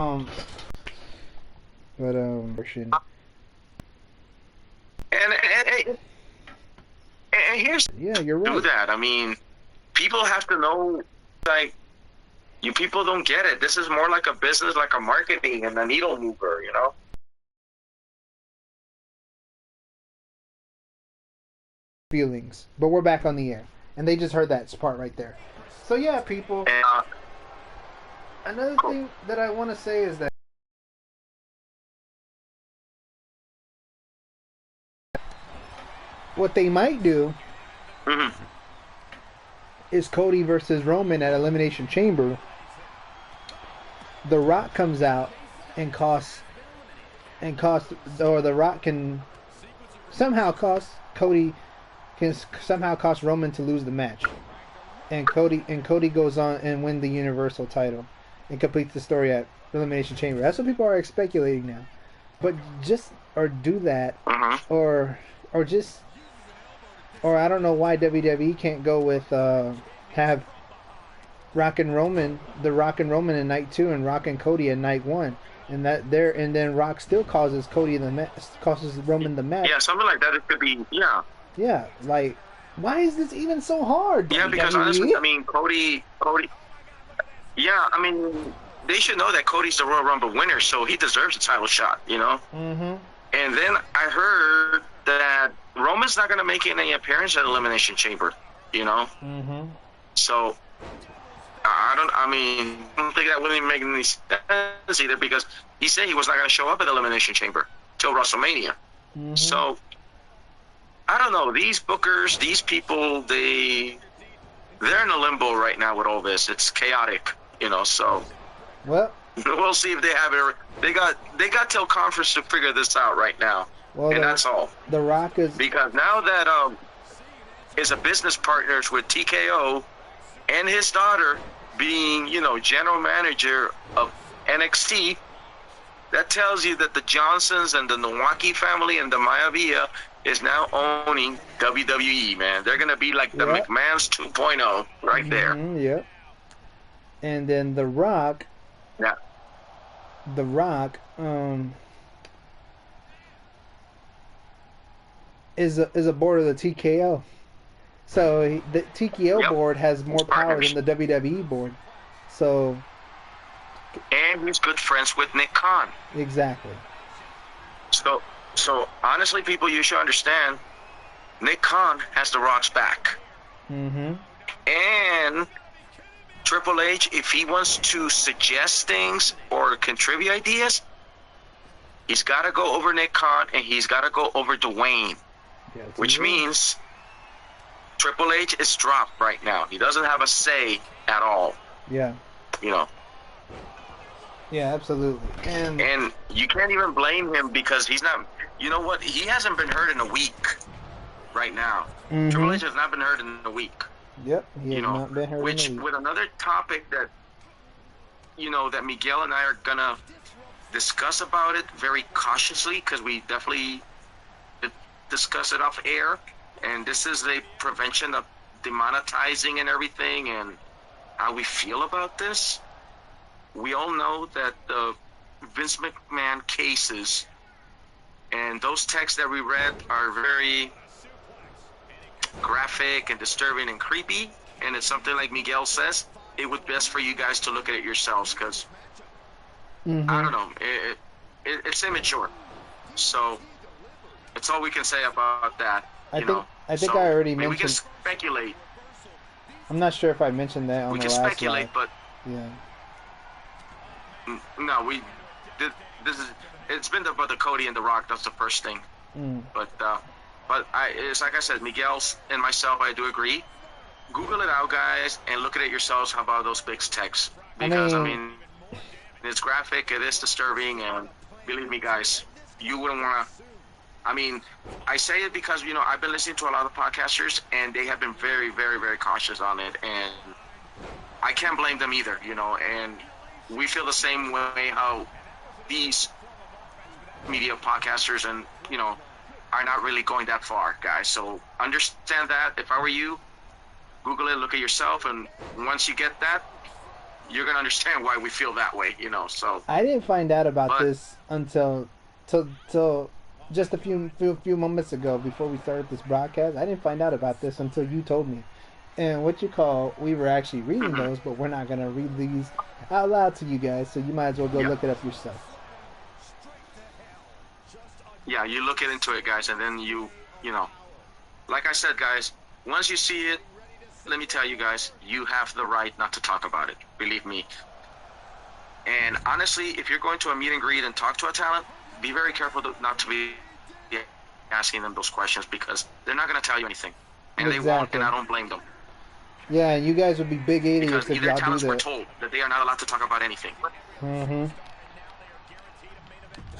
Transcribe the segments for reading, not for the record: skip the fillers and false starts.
Um, version. And here's Yeah, you're right. do that. I mean, people have to know, like, you people don't get it. This is more like a business, like a marketing and a needle mover, you know? Feelings, but we're back on the air, and they just heard that part right there. So yeah, people. And, Another thing that I want to say is that what they might do is Cody versus Roman at Elimination Chamber. The Rock comes out and or The Rock can somehow cost Cody, can somehow cost Roman to lose the match, and Cody goes on and win the Universal title and completes the story at Elimination Chamber. That's what people are speculating now. But do that, or I don't know why WWE can't go with have The Rock and Roman in night 2 and Rock and Cody in night 1, and then Rock still causes Roman the match. yeah, something like that. It could be, yeah. Yeah, like, why is this even so hard? Yeah, because honestly, I mean, Cody. Yeah, I mean, they should know that Cody's the Royal Rumble winner, so he deserves a title shot, you know? Mm-hmm. And then I heard that Roman's not going to make any appearance at Elimination Chamber, you know? Mm-hmm. So, I don't think that wouldn't make any sense either, because he said he was not going to show up at Elimination Chamber till WrestleMania. Mm-hmm. So, I don't know. These bookers, these people, they're in a limbo right now with all this. It's chaotic, you know, so... Well, we'll see if they have it. They got till conference to figure this out right now, and that's all. The Rock is, because now that is a business partners with TKO, and his daughter being, you know, general manager of NXT. That tells you that the Johnsons and the Nowaki family and the Maivia is now owning WWE. Man, they're gonna be like the McMahon's 2.0 right there. Yep. And then The Rock. Yeah. The Rock is a board of the TKO. So the TKO board has more power than the WWE board. So. And he's good friends with Nick Khan. Exactly. So honestly, people, you should understand, Nick Khan has the Rock's back. Mm-hmm. And Triple H, if he wants to suggest things or contribute ideas, he's got to go over Nick Khan and he's got to go over Dwayne, which means Triple H is dropped right now. He doesn't have a say at all. Yeah. You know. Yeah, absolutely. And you can't even blame him because he's not. You know what? He hasn't been hurt in a week right now. Mm-hmm. Triple H has not been hurt in a week. Yep, he has not been hurt. Which, with another topic that, you know, that Miguel and I are gonna discuss about it very cautiously, because we definitely discuss it off air, and this is the prevention of demonetizing and everything, and how we feel about this. We all know that the Vince McMahon cases and those texts that we read are very graphic and disturbing and creepy, and it's something like Miguel says, it would be best for you guys to look at it yourselves, because I don't know, it's immature. So that's all we can say about that. I think I already mentioned. We can speculate. I'm not sure if I mentioned that on the last live. We can speculate, but yeah. No, it's been about the Cody and the Rock. That's the first thing. But it's like I said, Miguel and myself, I do agree. Google it out, guys, and look at it yourselves. How about those big texts? Because I mean, it's graphic, it is disturbing, and believe me, guys, you wouldn't want to. I mean, I say it because, you know, I've been listening to a lot of podcasters, and they have been very, very, very cautious on it, and I can't blame them either, you know, and we feel the same way how these media podcasters and, you know, are not really going that far, guys. So understand that. If I were you, Google it, look at yourself, and once you get that, you're gonna understand why we feel that way, you know. So I didn't find out about this until till just a few moments ago before we started this broadcast. I didn't find out about this until you told me. And we were actually reading those, but we're not gonna read these out loud to you guys, so you might as well go look it up yourself. Yeah, you look into it, guys, and then you know, like I said, guys, once you see it, let me tell you guys, you have the right not to talk about it. Believe me. And honestly, if you're going to a meet and greet and talk to a talent, be very careful not to be asking them those questions, because they're not going to tell you anything. And they won't, and I don't blame them. Yeah, you guys would be big idiots because if y'all do talents that. were told that they are not allowed to talk about anything. Mm-hmm.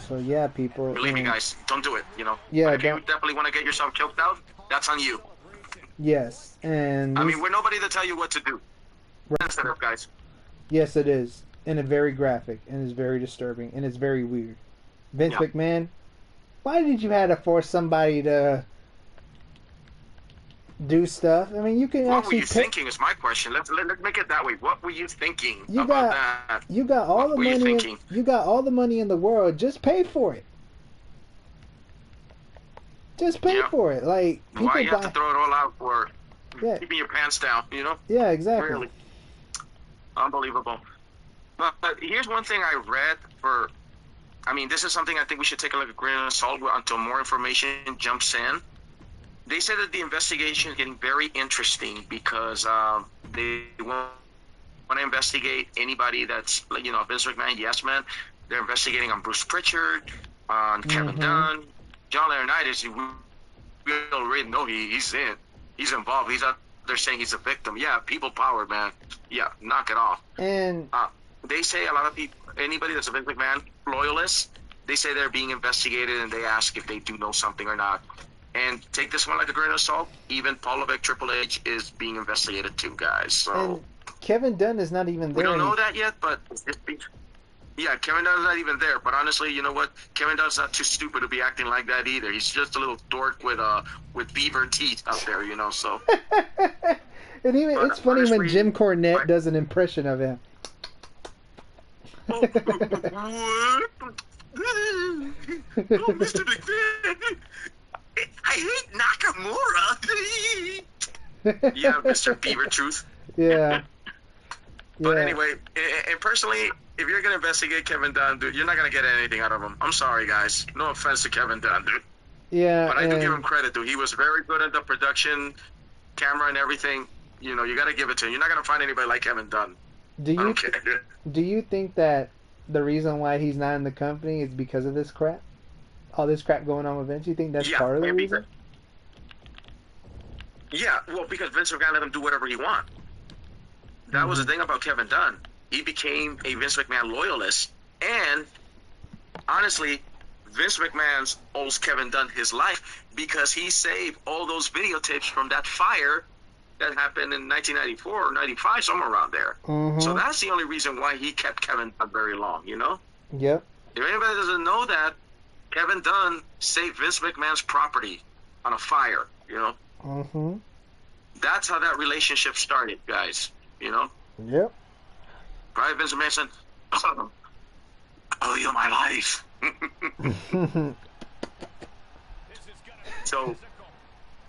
So yeah, people. Believe me, guys, don't do it. You know. Yeah. But if you definitely want to get yourself choked out, that's on you. Yes, and I mean, we're nobody to tell you what to do. Right. Guys. Yes, it is, and it's very graphic, and it's very disturbing, and it's very weird. Vince McMahon, why did you have to force somebody to do stuff? I mean, you can what actually. What were you thinking? Is my question. Let's make it that way. What were you thinking about that? You got all the money. You got all the money in the world. Just pay for it. Just pay for it. Like, why you have to throw it all out for keeping your pants down? You know? Yeah, exactly. Really unbelievable. But here's one thing I read for. I mean, this is something I think we should take a look at grain of salt until more information jumps in. They said that the investigation is getting very interesting because they want to investigate anybody that's, you know, Vince McMahon, yes man. They're investigating on Bruce Pritchard, on Kevin Dunn, John Laurinaitis. We already know he's involved. He's out there saying he's a victim. Yeah, people power, man. Yeah, knock it off. And they say a lot of people, anybody that's a Vince McMahon loyalist, they say they're being investigated, and they ask if they do know something or not. And take this one like a grain of salt. Even Paul Levesque, Triple H is being investigated too, guys. So and Kevin Dunn is not even there. We don't know that yet, but yeah, Kevin Dunn's not even there. But honestly, you know what? Kevin Dunn's not too stupid to be acting like that either. He's just a little dork with beaver teeth out there, you know. So. And even it's funny honestly, when Jim Cornette does an impression of him. Oh, Mr. McMahon, I hate Nakamura. Yeah, Mr. Beaver Truth. Yeah. But anyway, and personally, if you're going to investigate Kevin Dunn, dude, you're not going to get anything out of him. I'm sorry, guys. No offense to Kevin Dunn, dude. Yeah. But I do give him credit, dude. He was very good at the production, camera, and everything. You know, you got to give it to him. You're not going to find anybody like Kevin Dunn. Do you think that the reason why he's not in the company is because of this crap? All this crap going on with Vince? You think that's part of the reason? Yeah, well, because Vince McMahon let him do whatever he wants. That was the thing about Kevin Dunn. He became a Vince McMahon loyalist, and honestly, Vince McMahon owes Kevin Dunn his life because he saved all those videotapes from that fire that happened in 1994 or 95, somewhere around there. So that's the only reason why he kept Kevin Dunn very long, you know? Yep. If anybody doesn't know that, Kevin Dunn saved Vince McMahon's property on a fire, you know? That's how that relationship started, guys, you know? Yep. Probably Vince McMahon said, I owe you my life. So,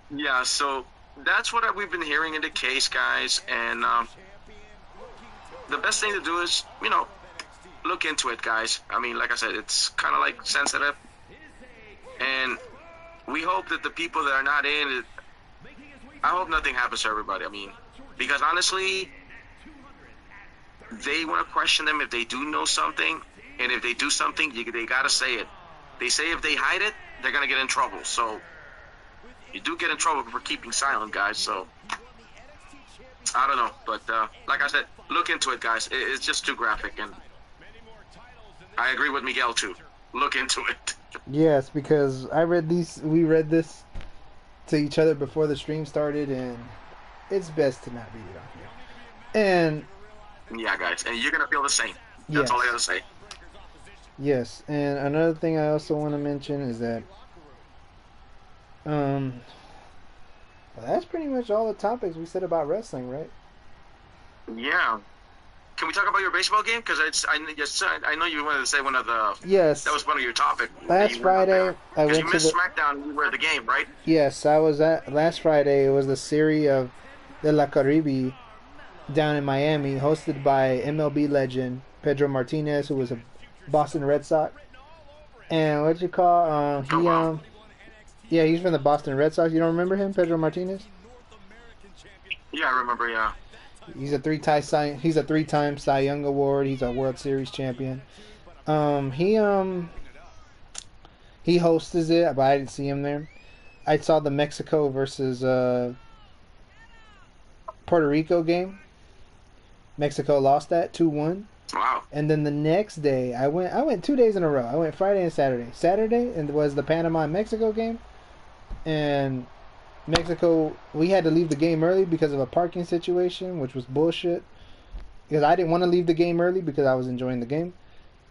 yeah, so that's what we've been hearing in the case, guys, and the best thing to do is, you know, look into it, guys. I mean, like I said, it's kind of like sensitive, and we hope that the people that are not in it, I hope nothing happens to everybody. I mean, because honestly, they want to question them if they do know something, and if they do something, they got to say it. They say if they hide it, they're going to get in trouble. So you do get in trouble for keeping silent, guys. So I don't know. But like I said, look into it, guys. It's just too graphic. And I agree with Miguel, too. Look into it. Yes, because we read this to each other before the stream started, and it's best to not read it on here. And yeah, guys, and you're going to feel the same. That's all I got to say. Yes, and another thing I also want to mention is that well, that's pretty much all the topics we said about wrestling, right? Yeah. Can we talk about your baseball game? Because I know you wanted to say one of the. Yes. That was one of your topics. Last Friday, I went to the. Because you missed SmackDown and you were at the game, right? Yes, I was at last Friday. It was the series of De La Caribe down in Miami, hosted by MLB legend Pedro Martinez, who was a Boston Red Sox. And what you call yeah, he's from the Boston Red Sox. You don't remember him, Pedro Martinez? Yeah, I remember. Yeah. He's a three-time Cy Young Award. He's a World Series champion. He hosts it, but I didn't see him there. I saw the Mexico versus Puerto Rico game. Mexico lost that 2-1. Wow. And then the next day, I went 2 days in a row. I went Friday and Saturday. Saturday and was the Panama and Mexico game, and Mexico, we had to leave the game early because of a parking situation, which was bullshit. Because I didn't want to leave the game early because I was enjoying the game,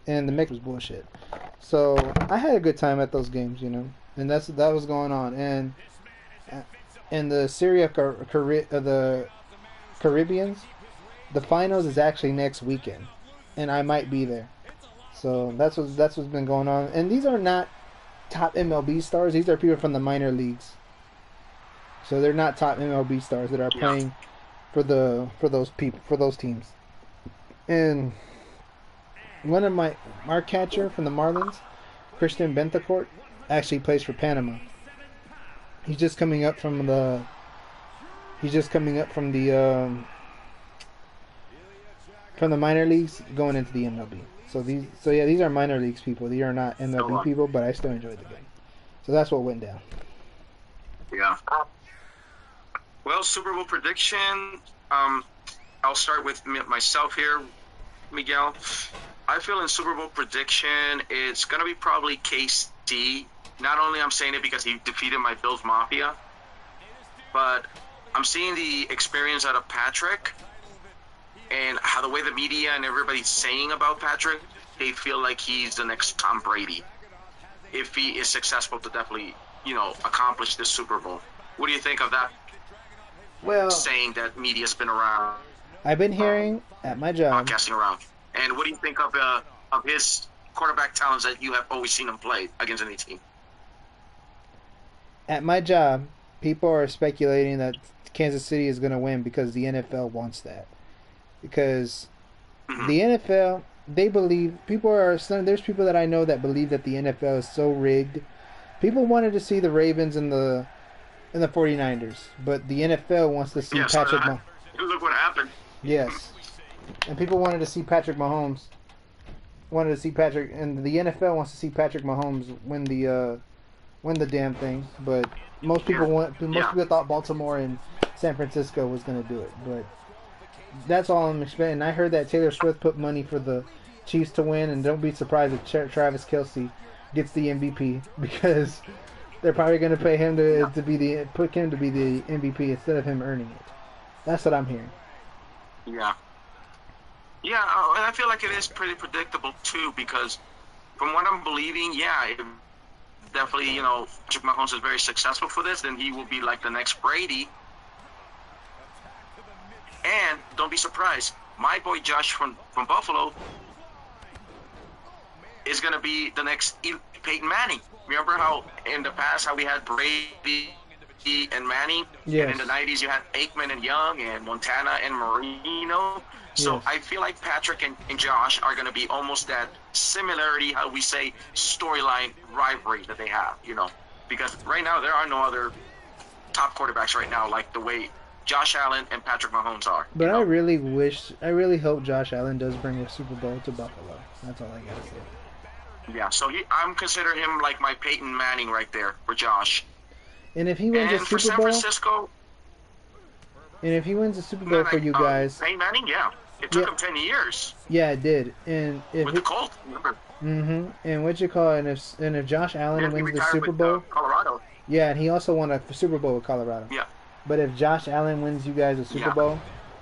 and the Mexico was bullshit. So I had a good time at those games, and that was going on. And the series of the Caribbeans, the finals is actually next weekend, and I might be there. So that's what's been going on. And these are not top MLB stars; these are people from the minor leagues. So they're not top MLB stars that are playing for those teams. And one of our catcher from the Marlins, Christian Bentancur, actually plays for Panama. He's just coming up from the minor leagues, going into the MLB. These are minor leagues people. These are not MLB people, but I still enjoyed the game. So that's what went down. Yeah. Well, Super Bowl prediction. I'll start with myself here, Miguel. I feel in Super Bowl prediction, it's going to be probably KC. Not only I'm saying it because he defeated my Bills Mafia, but I'm seeing the experience out of Patrick and how the way the media and everybody's saying about Patrick, they feel like he's the next Tom Brady. If he is successful to definitely, accomplish this Super Bowl. What do you think of that? Well, saying that media's been around. I've been hearing at my job. Podcasting around. And what do you think of his quarterback talents that you have always seen him play against any team? At my job, people are speculating that Kansas City is going to win because the NFL wants that. Because the NFL, they believe, there's people that I know that believe that the NFL is so rigged. People wanted to see the Ravens and the 49ers, but the NFL wants to see Patrick Mahomes. Look what happened. Yes. And people wanted to see Patrick Mahomes. And the NFL wants to see Patrick Mahomes win the damn thing. But most people people thought Baltimore and San Francisco was going to do it. But that's all I'm expecting. I heard that Taylor Swift put money for the Chiefs to win, and don't be surprised if Travis Kelce gets the MVP, because they're probably going to pay him to be the MVP instead of him earning it. That's what I'm hearing. Yeah. Yeah, and I feel like it is pretty predictable too, because from what I'm believing, if definitely, Patrick Mahomes is very successful for this, then he will be like the next Brady. And don't be surprised, my boy Josh from Buffalo is going to be the next Peyton Manning. Remember how in the past how we had Brady and Manning? Yes. And in the 90s you had Aikman and Young and Montana and Marino. So Yes. I feel like Patrick and Josh are going to be almost that similarity, how we say, storyline rivalry that they have, Because right now there are no other top quarterbacks right now like the way Josh Allen and Patrick Mahomes are. But I really hope Josh Allen does bring a Super Bowl to Buffalo. That's all I got to say. Yeah, so I'm considering him like my Peyton Manning right there for Josh. And if he wins a for Super San Bowl, Francisco, and if he wins a Super Bowl for you guys, Peyton Manning, it took him 10 years. Yeah, it did. And if with the Colts, remember? And what you call it? And if Josh Allen wins the Super Bowl, Colorado. Yeah, and he also won a Super Bowl with Colorado. Yeah. But if Josh Allen wins you guys a Super Bowl,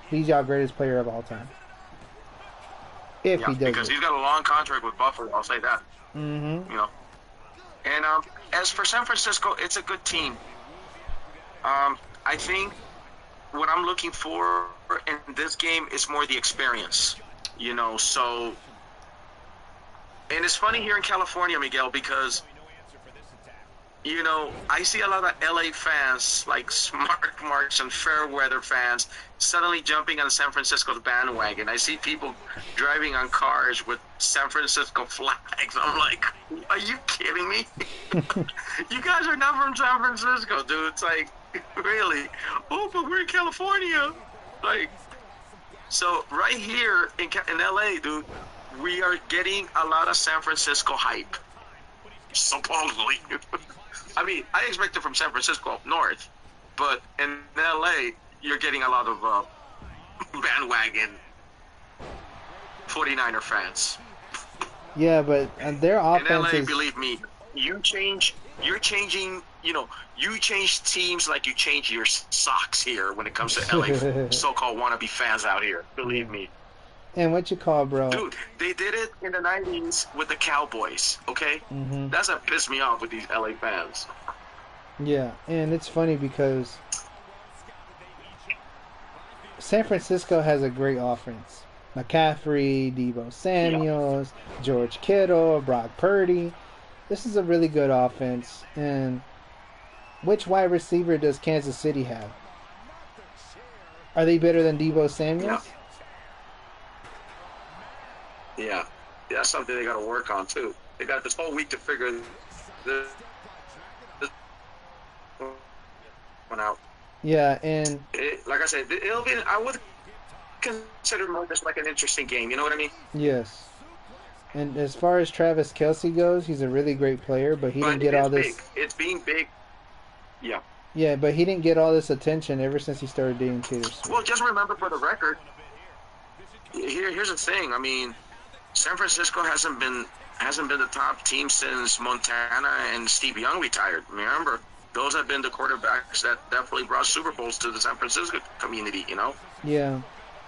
he's your greatest player of all time. If he does, because he's got a long contract with Buffalo. I'll say that. And as for San Francisco, it's a good team. I think what I'm looking for in this game is more the experience. You know, so, and it's funny here in California, Miguel, because, you know, I see a lot of LA fans, like smart marks and fair weather fans, suddenly jumping on San Francisco's bandwagon. I see people driving on cars with San Francisco flags. I'm like, are you kidding me? You guys are not from San Francisco, dude. It's like, really? Oh, but we're in California. Like, so right here in LA, dude, we are getting a lot of San Francisco hype, supposedly. I mean, I expect it from San Francisco up north, but in LA, you're getting a lot of bandwagon 49er fans. Yeah, but their offense in LA, is... believe me, you're changing, you know, you change teams like you change your socks here when it comes to LA so-called wannabe fans out here. Believe me. And what you call, bro? Dude, they did it in the 90s with the Cowboys, okay? Mm-hmm. That's what pissed me off with these LA fans. Yeah, and it's funny because San Francisco has a great offense. McCaffrey, Deebo Samuels, George Kittle, Brock Purdy. This is a really good offense. And which wide receiver does Kansas City have? Are they better than Deebo Samuels? Yeah, that's something they got to work on too. They got this whole week to figure this one out. Yeah, and like I said, it'll be. I would consider more just like an interesting game. You know what I mean? Yes. And as far as Travis Kelce goes, he's a really great player, but he didn't get all this. Big. It's being big. Yeah. Yeah, but he didn't get all this attention ever since he started dating Taylor Swift. Well, just remember for the record. Here's the thing. I mean, San Francisco hasn't been the top team since Montana and Steve Young retired. Remember, those have been the quarterbacks that definitely brought Super Bowls to the San Francisco community. You know. Yeah.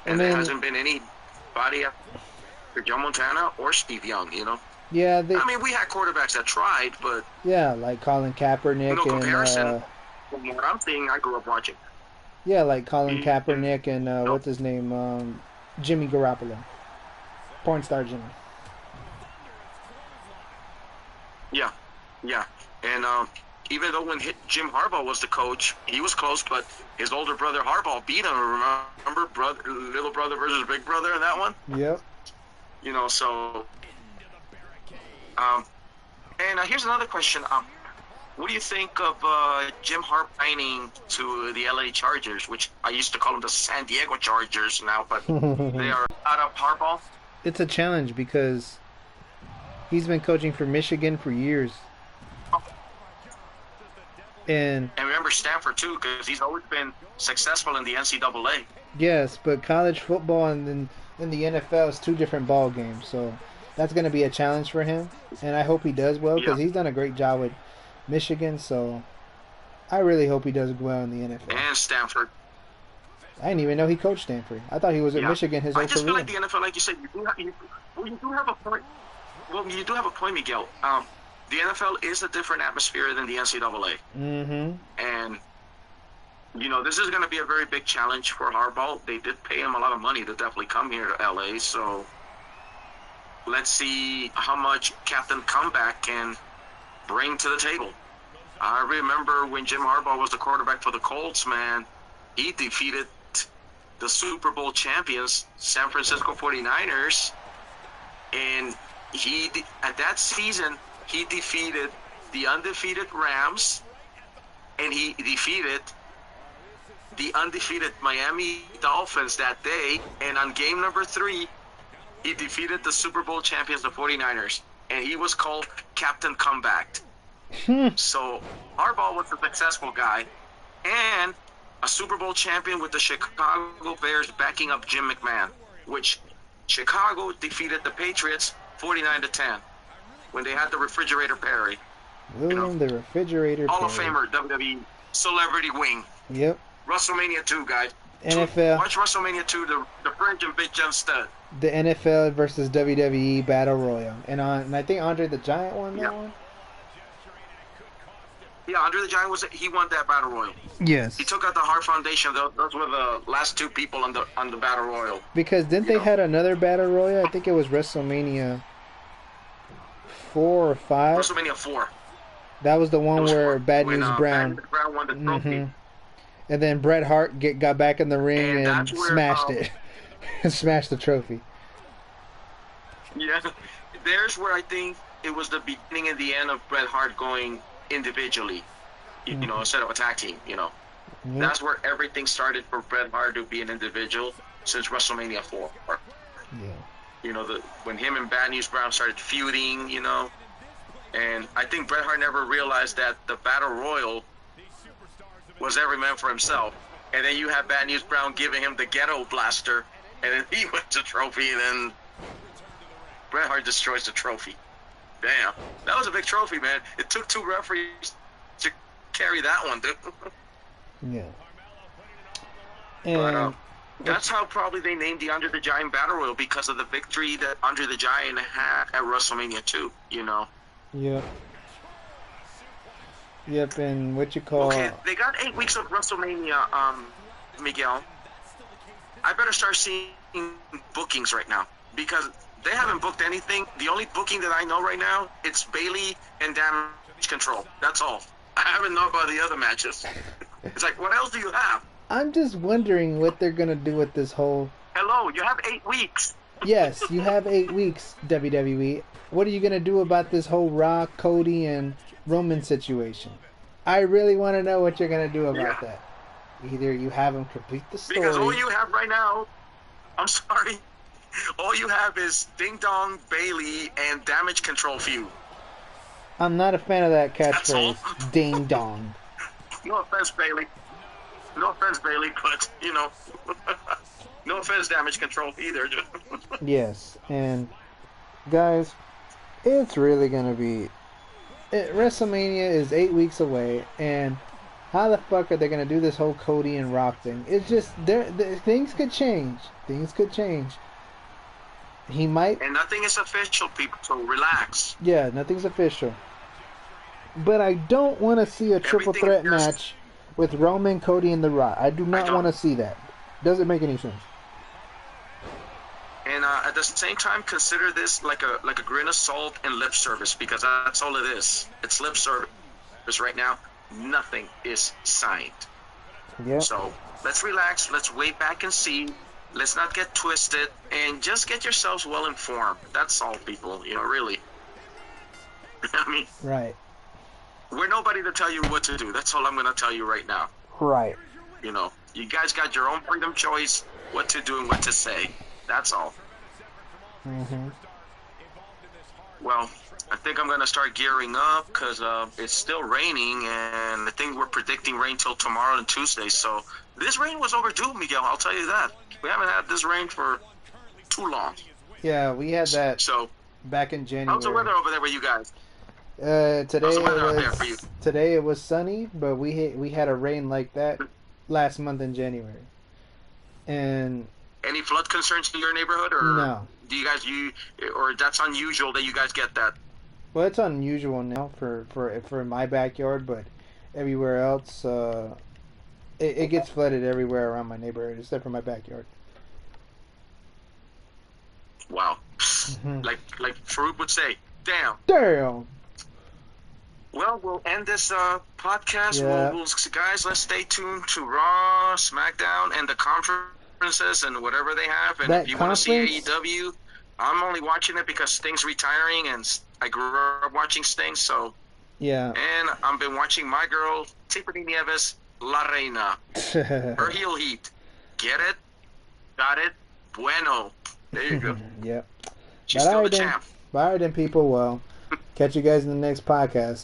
And there hasn't been anybody after Joe Montana or Steve Young. You know. Yeah. I mean, we had quarterbacks that tried, but yeah, like Colin Kaepernick. No comparison. And from what I'm seeing, I grew up watching. Yeah, like Colin Kaepernick and what's his name, Jimmy Garoppolo. Porn star Jimmy. Yeah. And even though when Jim Harbaugh was the coach, he was close, but his older brother Harbaugh beat him. Remember, little brother versus big brother in that one? Yep. You know, so... and here's another question. What do you think of Jim Harbaugh signing to the LA Chargers, which I used to call them the San Diego Chargers now, but they are out of Harbaugh? It's a challenge because he's been coaching for Michigan for years. And remember Stanford, too, because he's always been successful in the NCAA. Yes, but college football and then in the NFL is two different ball games. So that's going to be a challenge for him. And I hope he does well because he's done a great job with Michigan. So I really hope he does well in the NFL. And Stanford. I didn't even know he coached Stanford. I thought he was at Michigan his whole career. I just feel like the NFL, like you said, you do have a point. Well, you do have a point, Miguel. The NFL is a different atmosphere than the NCAA. Mm-hmm. And, you know, this is going to be a very big challenge for Harbaugh. They did pay him a lot of money to definitely come here to LA. So let's see how much Captain Comeback can bring to the table. I remember when Jim Harbaugh was the quarterback for the Colts, man, he defeated the Super Bowl champions, San Francisco 49ers, and at that season, he defeated the undefeated Rams, and he defeated the undefeated Miami Dolphins that day, and on game number 3, he defeated the Super Bowl champions, the 49ers, and he was called Captain Comeback. So Harbaugh was a successful guy, and a Super Bowl champion with the Chicago Bears backing up Jim McMahon, which Chicago defeated the Patriots 49-10 when they had the Refrigerator Perry. William the Refrigerator Hall of Perry. Famer, WWE Celebrity Wing. Yep. WrestleMania 2, guys. NFL. Watch WrestleMania 2, the French and Big John Stud. The NFL versus WWE Battle Royal. And I think Andre the Giant won that one. Yeah, Andre the Giant he won that battle royal. Yes. He took out the Hart Foundation. Those were the last two people on the battle royal. Because didn't they had another battle royal? I think it was WrestleMania 4 or 5. WrestleMania 4. That was the one where Bad News Bad Brown. News Brown won the trophy. And then Bret Hart got back in the ring and smashed it. Smashed the trophy. Yeah, there's where I think it was the beginning and the end of Bret Hart going individually, you know, instead of attacking, you know. That's where everything started for Bret Hart to be an individual since WrestleMania 4. Yeah. You know, when him and Bad News Brown started feuding, you know, and I think Bret Hart never realized that the Battle Royal was every man for himself. And then you have Bad News Brown giving him the Ghetto Blaster, and then he wins the trophy, and then Bret Hart destroys the trophy. Damn, that was a big trophy, man. It took 2 referees to carry that one, dude. Yeah. And but, that's how probably they named the Andre the Giant Battle Royal, because of the victory that Andre the Giant had at WrestleMania 2, you know. Yep. Yep, and what you call... Okay, they got 8 weeks of WrestleMania, Miguel. I better start seeing bookings right now, because they haven't booked anything. The only booking that I know right now, it's Bayley and Damage Control. That's all. I haven't known about the other matches. It's like, what else do you have? I'm just wondering what they're going to do with this whole... Hello, you have 8 weeks. Yes, you have 8 weeks, WWE. What are you going to do about this whole Rock, Cody, and Roman situation? I really want to know what you're going to do about that. Either you have them complete the story... Because all you have right now... I'm sorry. All you have is Ding Dong, Bayley, and Damage Control feud. I'm not a fan of that catchphrase. Ding Dong. No offense, Bayley. No offense, Bayley, but, you know... No offense, Damage Control either. Yes, and guys, it's really gonna be... WrestleMania is 8 weeks away, and how the fuck are they gonna do this whole Cody and Rock thing? It's just, things could change. Things could change. He might... And nothing is official, people, so relax. Yeah, nothing's official. But I don't want to see a triple threat match with Roman, Cody, and The Rock. I do not want to see that. Doesn't make any sense. And at the same time, consider this like a grain of salt and lip service, because that's all it is. It's lip service right now. Nothing is signed. Yep. So let's relax. Let's wait back and see. Let's not get twisted, and just get yourselves well informed. That's all, people. You know, really. I mean, right. We're nobody to tell you what to do. That's all I'm going to tell you right now. Right. You know, you guys got your own freedom choice, what to do and what to say. That's all. Well, I think I'm going to start gearing up, because it's still raining, and I think we're predicting rain till tomorrow and Tuesday. So this rain was overdue, Miguel. I'll tell you that. We haven't had this rain for too long. Yeah, we had that back in January. How's the weather over there with you guys? Today it was sunny, but we had a rain like that last month in January. And any flood concerns in your neighborhood, or no? Do you guys or that's unusual that you guys get that? Well, it's unusual now for my backyard, but everywhere else, it gets flooded everywhere around my neighborhood except for my backyard. Wow. Like Farouk would say, damn. Damn. Well, we'll end this podcast. Yeah. Guys, let's stay tuned to Raw, SmackDown, and the conferences and whatever they have. And if you want to see AEW, I'm only watching it because Sting's retiring, and I grew up watching Sting, so... Yeah. And I've been watching my girl, Tiffany Nieves, La Reina. Her heel heat. Get it? Got it? Bueno. There you go. Yep. She's still the champ. All right, then, people. Well, catch you guys in the next podcast.